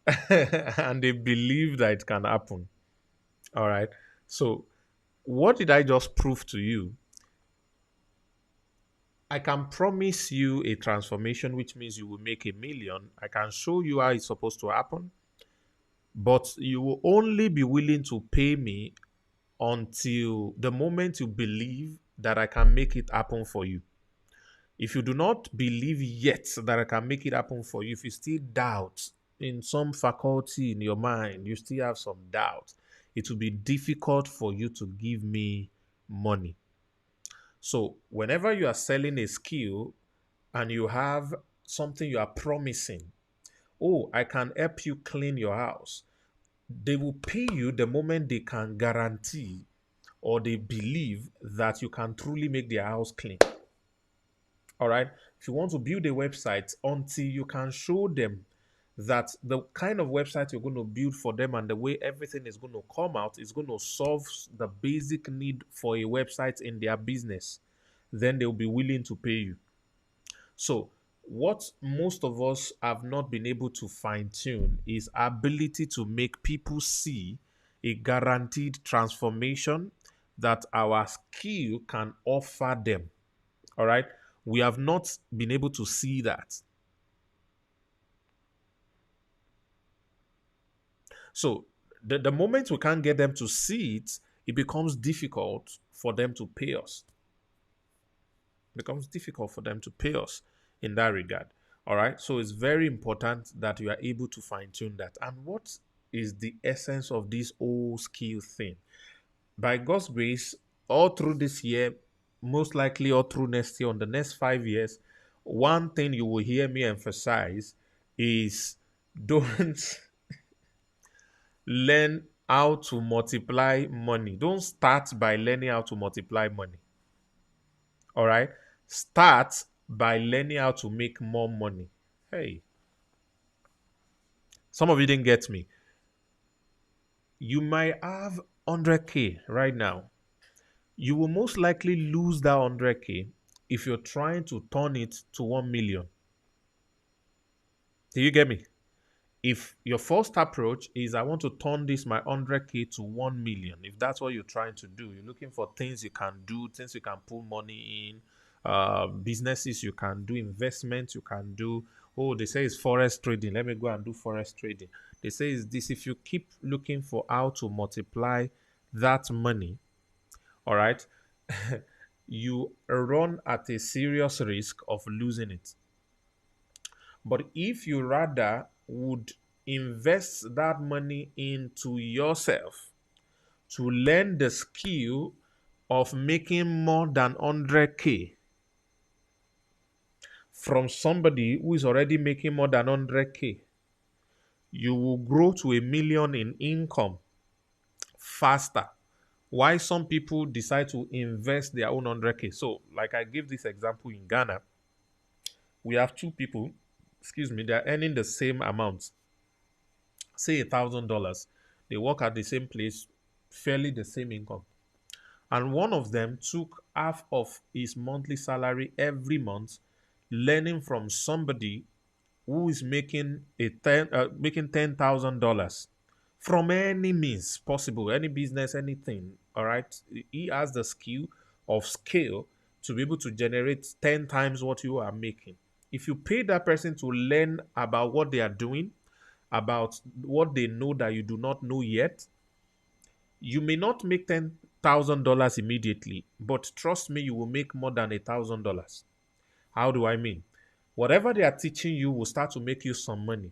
and they believe that it can happen. All right. So, what did I just prove to you? I can promise you a transformation, which means you will make a million. I can show you how it's supposed to happen, but you will only be willing to pay me until the moment you believe that I can make it happen for you. If you do not believe yet that I can make it happen for you, if you still doubt in some faculty in your mind, you still have some doubt, it will be difficult for you to give me money. So, whenever you are selling a skill and you have something you are promising, oh, I can help you clean your house, they will pay you the moment they can guarantee or they believe that you can truly make their house clean. All right. If you want to build a website, until you can show them that the kind of website you're going to build for them and the way everything is going to come out is going to solve the basic need for a website in their business, then they'll be willing to pay you. So, what most of us have not been able to fine tune is ability to make people see a guaranteed transformation that our skill can offer them. All right. We have not been able to see that. So the moment we can't get them to see it, it becomes difficult for them to pay us. It becomes difficult for them to pay us in that regard. All right. So it's very important that you are able to fine tune that. And what is the essence of this whole skill thing? By God's grace, all through this year, most likely all through next year, on the next 5 years, one thing you will hear me emphasize is don't learn how to multiply money. Don't start by learning how to multiply money. All right? Start by learning how to make more money. Hey, some of you didn't get me. You might have 100K right now. You will most likely lose that 100K if you're trying to turn it to 1 million. Do you get me? If your first approach is I want to turn this my 100K to 1 million, if that's what you're trying to do, you're looking for things you can do, things you can put money in, businesses you can do, investments you can do. Oh, they say it's forex trading. Let me go and do forex trading. They say it's this. If you keep looking for how to multiply that money, all right, you run at a serious risk of losing it. But if you rather would invest that money into yourself to learn the skill of making more than 100K from somebody who is already making more than 100K, you will grow to a million in income faster. Why some people decide to invest their own 100K. So, like I give this example in Ghana, we have two people, excuse me, they're earning the same amount, say $1,000. They work at the same place, fairly the same income. And one of them took half of his monthly salary every month, learning from somebody who is making $10,000 from any means possible, any business, anything. All right, he has the skill of scale to be able to generate 10 times what you are making. If you pay that person to learn about what they are doing, about what they know that you do not know yet, you may not make $10,000 immediately, but trust me, you will make more than $1,000. How do I mean? Whatever they are teaching you will start to make you some money.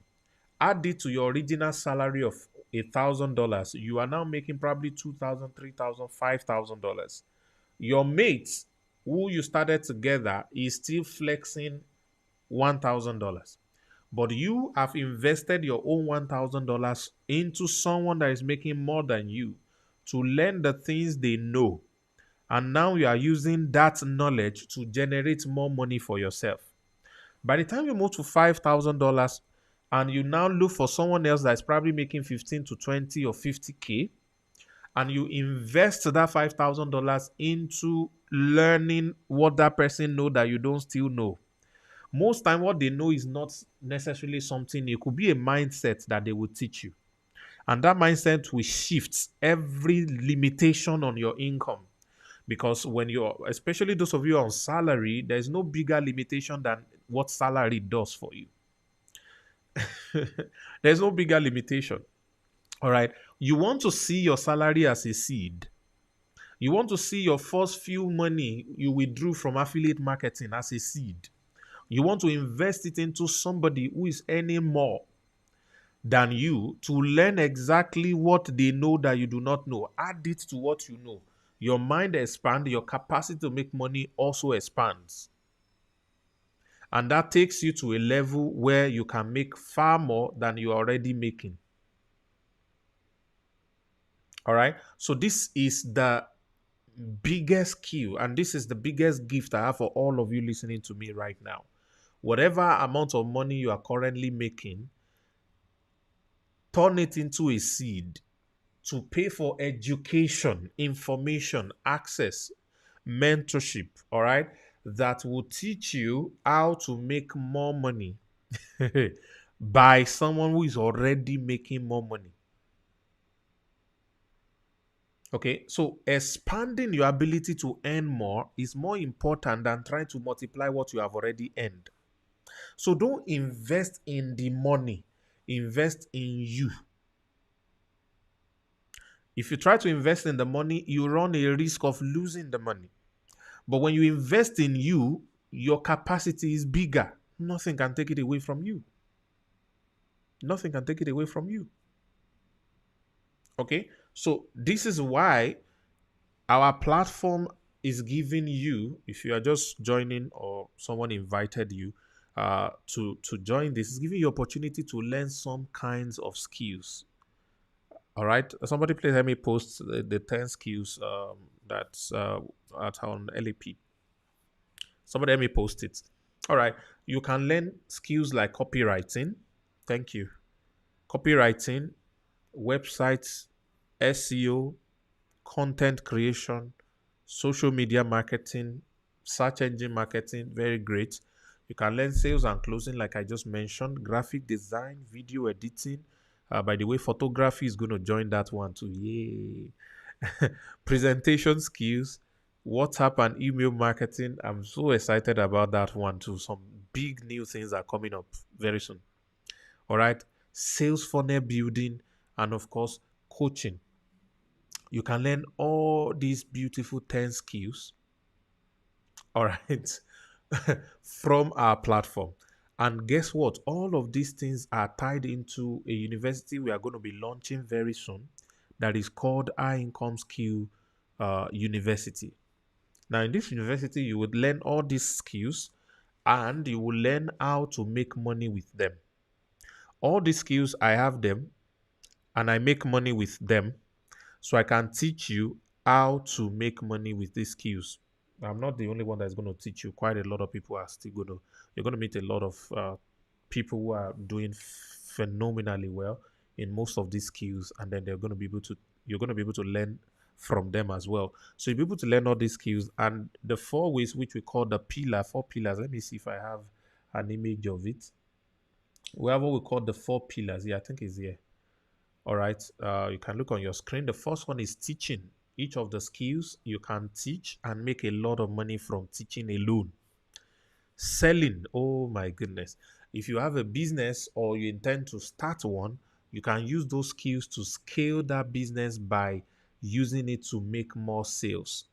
Add it to your original salary of $1,000. You are now making probably $2,000, $3,000, $5,000. Your mates who you started together is still flexing $1,000. But you have invested your own $1,000 into someone that is making more than you to learn the things they know. And now you are using that knowledge to generate more money for yourself. By the time you move to $5,000 and you now look for someone else that's probably making 15 to 20 or 50K, and you invest that $5,000 into learning what that person know that you don't still know. Most time what they know is not necessarily something, it could be a mindset that they will teach you. And that mindset will shift every limitation on your income. Because when you're, especially those of you on salary, there's no bigger limitation than what salary does for you. There's no bigger limitation. All right. You want to see your salary as a seed. You want to see your first few money you withdrew from affiliate marketing as a seed. You want to invest it into somebody who is earning more than you to learn exactly what they know that you do not know. Add it to what you know. Your mind expands, your capacity to make money also expands. And that takes you to a level where you can make far more than you're already making. All right. So this is the biggest cue, and this is the biggest gift I have for all of you listening to me right now. Whatever amount of money you are currently making, turn it into a seed to pay for education, information, access, mentorship, all right, that will teach you how to make more money by someone who is already making more money. Okay, so expanding your ability to earn more is more important than trying to multiply what you have already earned. So don't invest in the money, invest in you. If you try to invest in the money, you run a risk of losing the money. But when you invest in you, your capacity is bigger. Nothing can take it away from you. Nothing can take it away from you. Okay? So this is why our platform is giving you, if you are just joining or someone invited you to join this, is giving you opportunity to learn some kinds of skills. All right. Somebody please help me post the 10 skills that's at on LAP. Somebody help me post it. All right. You can learn skills like copywriting. Thank you. Copywriting, websites, SEO, content creation, social media marketing, search engine marketing. Very great. You can learn sales and closing, like I just mentioned, graphic design, video editing. By the way, photography is going to join that one too. Yay. Presentation skills, WhatsApp and email marketing. I'm so excited about that one too. Some big new things are coming up very soon. All right. Sales funnel building, and of course, coaching. You can learn all these beautiful 10 skills, all right, from our platform. And guess what? All of these things are tied into a university we are going to be launching very soon that is called High Income Skill University. Now, in this university, you would learn all these skills and you will learn how to make money with them. All these skills, I have them and I make money with them. So I can teach you how to make money with these skills. I'm not the only one that's going to teach you. Quite a lot of people are still going to, you're going to meet a lot of people who are doing phenomenally well in most of these skills. And then they're going to be able to, you're going to be able to learn from them as well. So you'll be able to learn all these skills and the 4 ways, which we call the pillar, 4 pillars. Let me see if I have an image of it. We have what we call the 4 pillars. Yeah, I think it's here. All right. You can look on your screen. The first one is teaching. Each of the skills you can teach and make a lot of money from teaching alone. Selling. Oh my goodness. If you have a business or you intend to start one, you can use those skills to scale that business by using it to make more sales.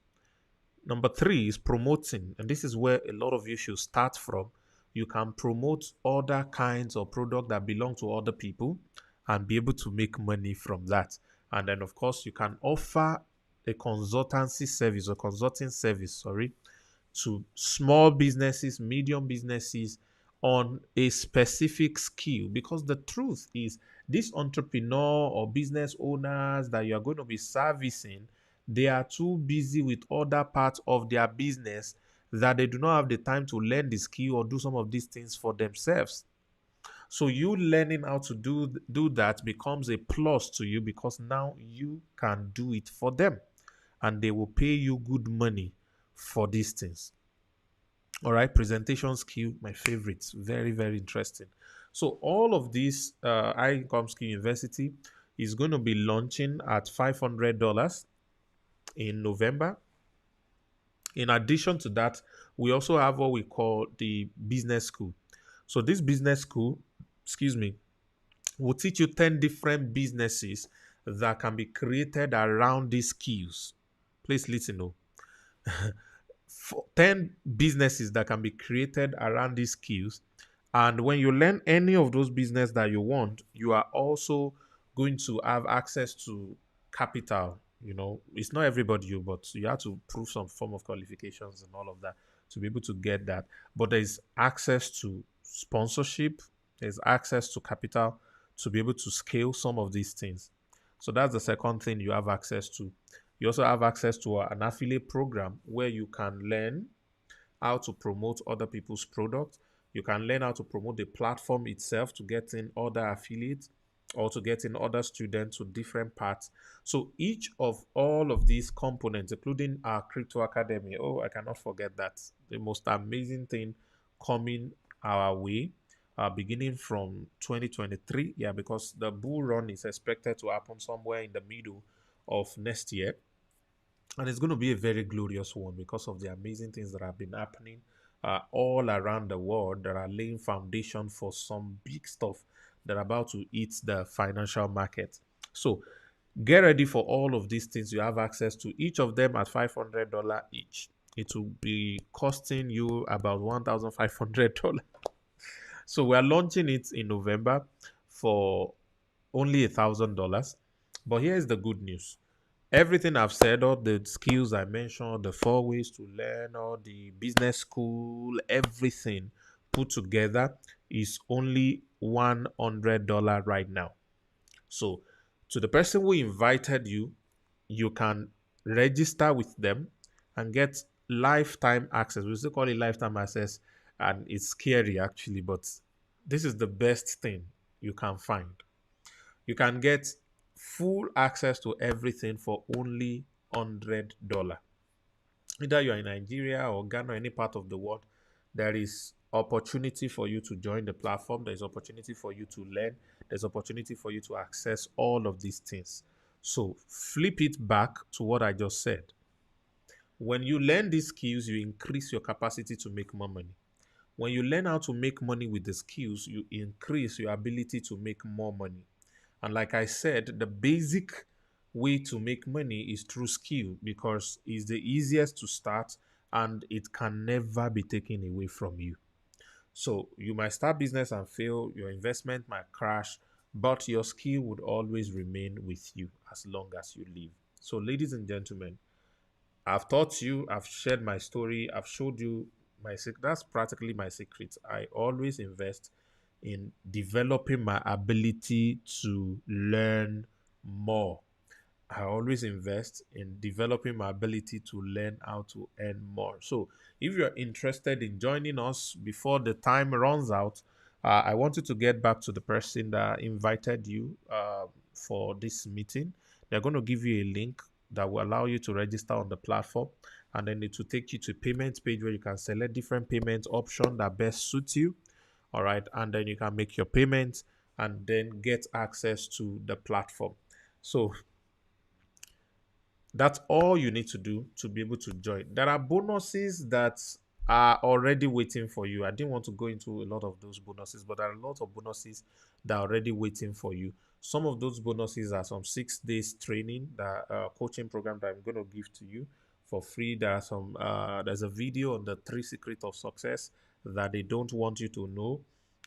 Number 3 is promoting. And this is where a lot of you should start from. You can promote other kinds of product that belong to other people and be able to make money from that. And then, of course, you can offer a consultancy service or consulting service, to small businesses, medium businesses on a specific skill. Because the truth is, these entrepreneur or business owners that you are going to be servicing, they are too busy with other parts of their business that they do not have the time to learn the skill or do some of these things for themselves. So you learning how to do that becomes a plus to you because now you can do it for them and they will pay you good money for these things. All right, presentation skill, my favorites, very very interesting. So all of this High Income Skill University is going to be launching at $500 in November. In addition to that, we also have what we call the business school. So this business school, excuse me, will teach you 10 different businesses that can be created around these skills. Please listen. Oh. 10 businesses that can be created around these skills. And when you learn any of those business that you want, you are also going to have access to capital. It's not everybody, but you have to prove some form of qualifications and all of that to be able to get that. But there's access to sponsorship, there's access to capital to be able to scale some of these things. So that's the second thing you have access to. You also have access to an affiliate program where you can learn how to promote other people's products. You can learn how to promote the platform itself to get in other affiliates or to get in other students to different parts. So each of all of these components, including our crypto academy, oh, I cannot forget that. The most amazing thing coming our way, beginning from 2023. Yeah, because the bull run is expected to happen somewhere in the middle of next year. And it's going to be a very glorious one because of the amazing things that have been happening all around the world that are laying foundation for some big stuff that are about to hit the financial market. So get ready for all of these things. You have access to each of them at $500 each. It will be costing you about $1,500. So we are launching it in November for only $1,000. But here's the good news. Everything I've said, all the skills I mentioned, the 4 ways to learn, all the business school, everything put together is only $100 right now. So, to the person who invited you, you can register with them and get lifetime access. We still call it lifetime access, and it's scary actually, but this is the best thing you can find. You can get full access to everything for only $100. Either you're in Nigeria or Ghana or any part of the world, there is opportunity for you to join the platform. There's opportunity for you to learn. There's opportunity for you to access all of these things. So flip it back to what I just said. When you learn these skills, you increase your capacity to make more money. When you learn how to make money with the skills, you increase your ability to make more money. And like I said, the basic way to make money is through skill because it's the easiest to start and it can never be taken away from you. So you might start business and fail, your investment might crash, but your skill would always remain with you as long as you live. So, ladies and gentlemen, I've taught you, I've shared my story, I've showed you my secret. That's practically my secret. I always invest in developing my ability to learn more. I always invest in developing my ability to learn how to earn more. So, if you're interested in joining us before the time runs out, I want you to get back to the person that invited you for this meeting. They're going to give you a link that will allow you to register on the platform, and then it will take you to a payment page where you can select different payment options that best suit you. All right, and then you can make your payments and then get access to the platform. So that's all you need to do to be able to join. There are bonuses that are already waiting for you. I didn't want to go into a lot of those bonuses, but there are a lot of bonuses that are already waiting for you. Some of those bonuses are some 6 days training, that coaching program that I'm going to give to you for free. There's a video on the 3 secrets of success that they don't want you to know.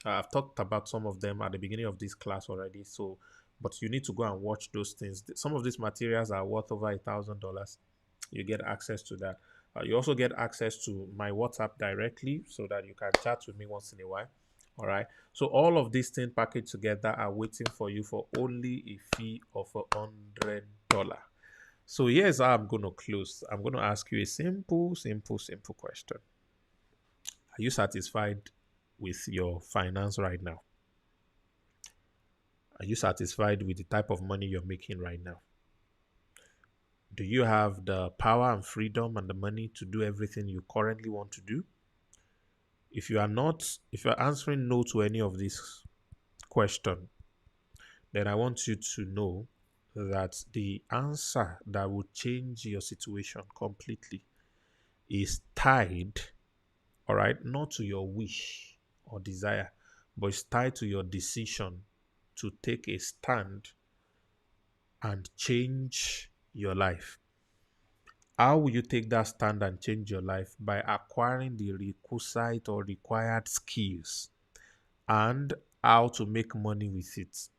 I've talked about some of them at the beginning of this class already. So but you need to go and watch those things. Some of these materials are worth over $1,000. You get access to that. You also get access to my WhatsApp directly so that you can chat with me once in a while. All right. So all of these things packaged together are waiting for you for only a fee of $100. So here's how I'm going to close. I'm going to ask you a simple question. Are you satisfied with your finance right now? Are you satisfied with the type of money you're making right now? Do you have the power and freedom and the money to do everything you currently want to do? If you are not, if you're answering no to any of these questions, then I want you to know that the answer that will change your situation completely is tied, all right, not to your wish or desire, but it's tied to your decision to take a stand and change your life. How will you take that stand and change your life? By acquiring the requisite or required skills and how to make money with it.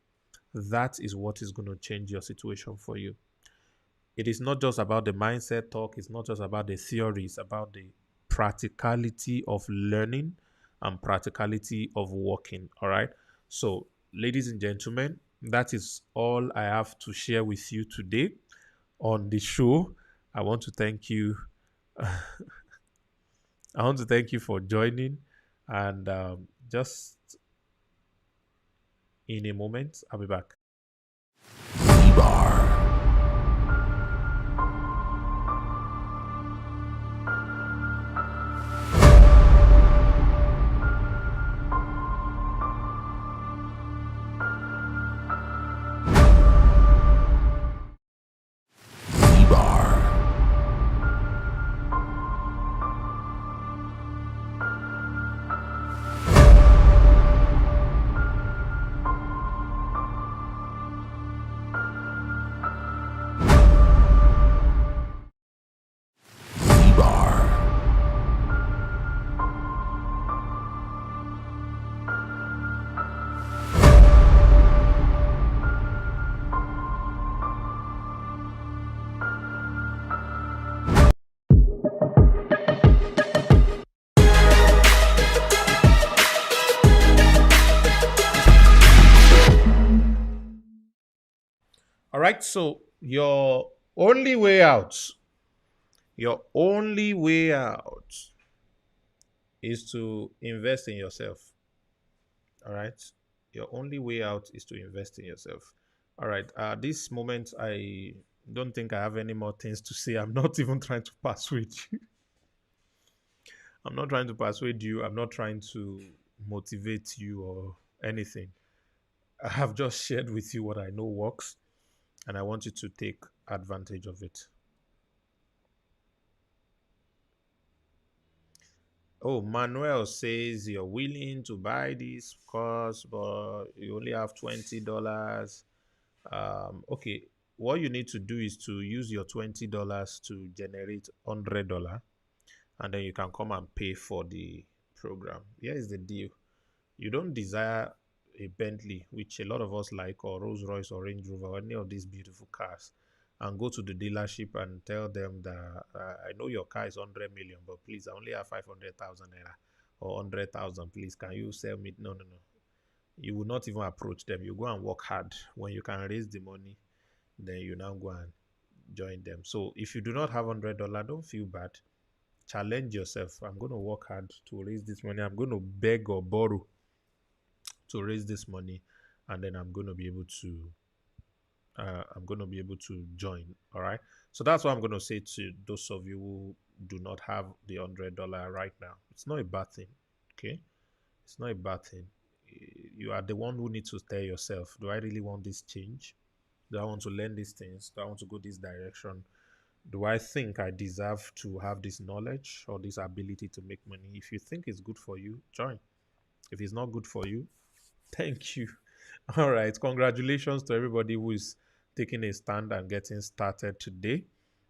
That is what is going to change your situation for you. It is not just about the mindset talk, it's not just about the theory, it's about the practicality of learning and practicality of working. All right. So, ladies and gentlemen, that is all I have to share with you today on the show. I want to thank you. I want to thank you for joining. And just in a moment, I'll be back. All right. So, your only way out is to invest in yourself. All right. Your only way out is to invest in yourself. All right. This moment, I don't think I have any more things to say. I'm not even trying to persuade you. I'm not trying to persuade you. I'm not trying to motivate you or anything. I have just shared with you what I know works, and I want you to take advantage of it. Oh, Manuel says you're willing to buy this course, but you only have $20. Okay, what you need to do is to use your $20 to generate $100, and then you can come and pay for the program. Here is the deal: you don't desire a Bentley, which a lot of us like, or Rolls Royce or Range Rover, or any of these beautiful cars, and go to the dealership and tell them that I know your car is 100 million, but please, I only have 500,000 naira or 100,000. Please, can you sell me? No, no, no. You will not even approach them. You go and work hard. When you can raise the money, then you now go and join them. So if you do not have $100, don't feel bad. Challenge yourself. I'm going to work hard to raise this money. I'm going to beg or borrow to raise this money, and then I'm going to be able to join. All right. So that's what I'm going to say to those of you who do not have the $100 right now. It's not a bad thing. Okay. It's not a bad thing. You are the one who needs to tell yourself, do I really want this change? Do I want to learn these things? Do I want to go this direction? Do I think I deserve to have this knowledge or this ability to make money? If you think it's good for you, join. If it's not good for you, thank you. All right. Congratulations to everybody who is taking a stand and getting started today.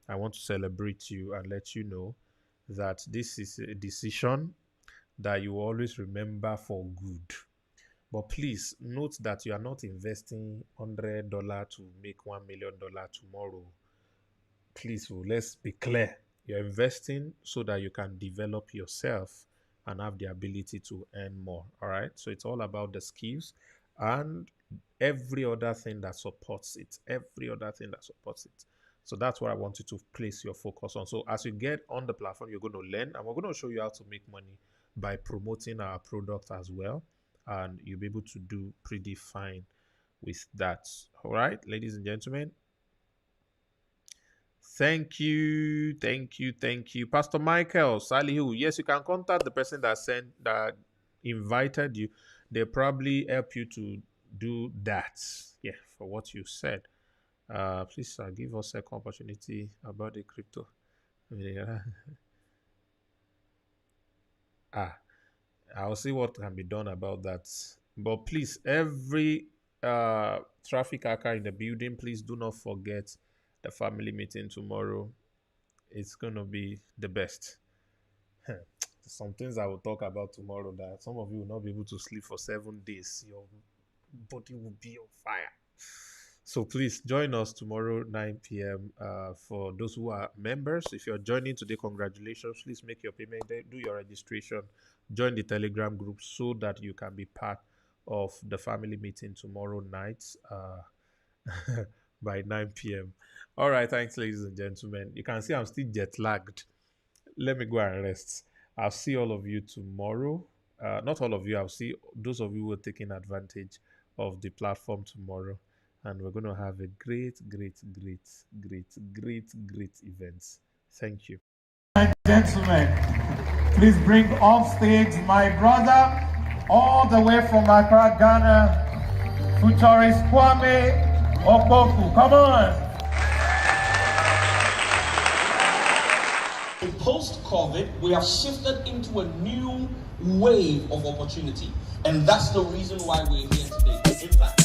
I want to celebrate you and let you know that this is a decision that you always remember for good. But please note that you are not investing $100 to make $1 million tomorrow. Please, let's be clear. You're investing so that you can develop yourself and have the ability to earn more. All right. So it's all about the skills and every other thing that supports it. Every other thing that supports it. So that's what I want you to place your focus on. So as you get on the platform, you're going to learn, and we're going to show you how to make money by promoting our product as well. And you'll be able to do pretty fine with that. All right, ladies and gentlemen. Thank you, thank you, thank you, Pastor Michael Salihu. Yes, you can contact the person that invited you. They probably help you to do that. Yeah, for what you said. Please give us second opportunity about the crypto. Yeah. Ah, I'll see what can be done about that. But please, every traffic hacker in the building, please do not forget the family meeting tomorrow. It's gonna be the best. Some things I will talk about tomorrow that some of you will not be able to sleep for 7 days. Your body will be on fire. So please join us tomorrow 9 p.m. For those who are members. If you're joining today, congratulations. Please make your payment, do your registration, join the Telegram group so that you can be part of the family meeting tomorrow night by 9 p.m. All right, thanks, ladies and gentlemen. You can see I'm still jet lagged. Let me go and rest. I'll see all of you tomorrow. Not all of you, I'll see those of you who are taking advantage of the platform tomorrow. And we're going to have a great, great, great, great, great, great event. Thank you. Gentlemen, please bring off stage my brother, all the way from Accra, Ghana, futurist Kwame Opoku. Come on. Post-COVID, we have shifted into a new wave of opportunity. And that's the reason why we're here today. In fact,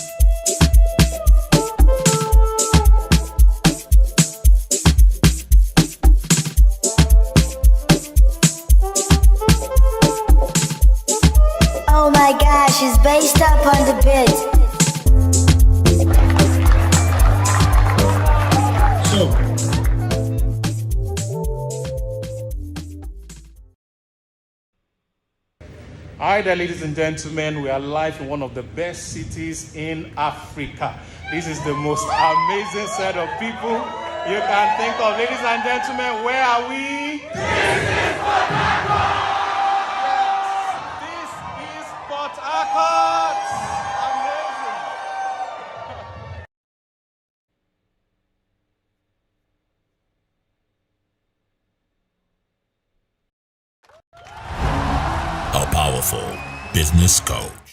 oh my gosh, it's based up on the beat. Hi there, ladies and gentlemen. We are live in one of the best cities in Africa. This is the most amazing set of people you can think of. Ladies and gentlemen, where are we? This is Port Harcourt. Amazing. A powerful business coach.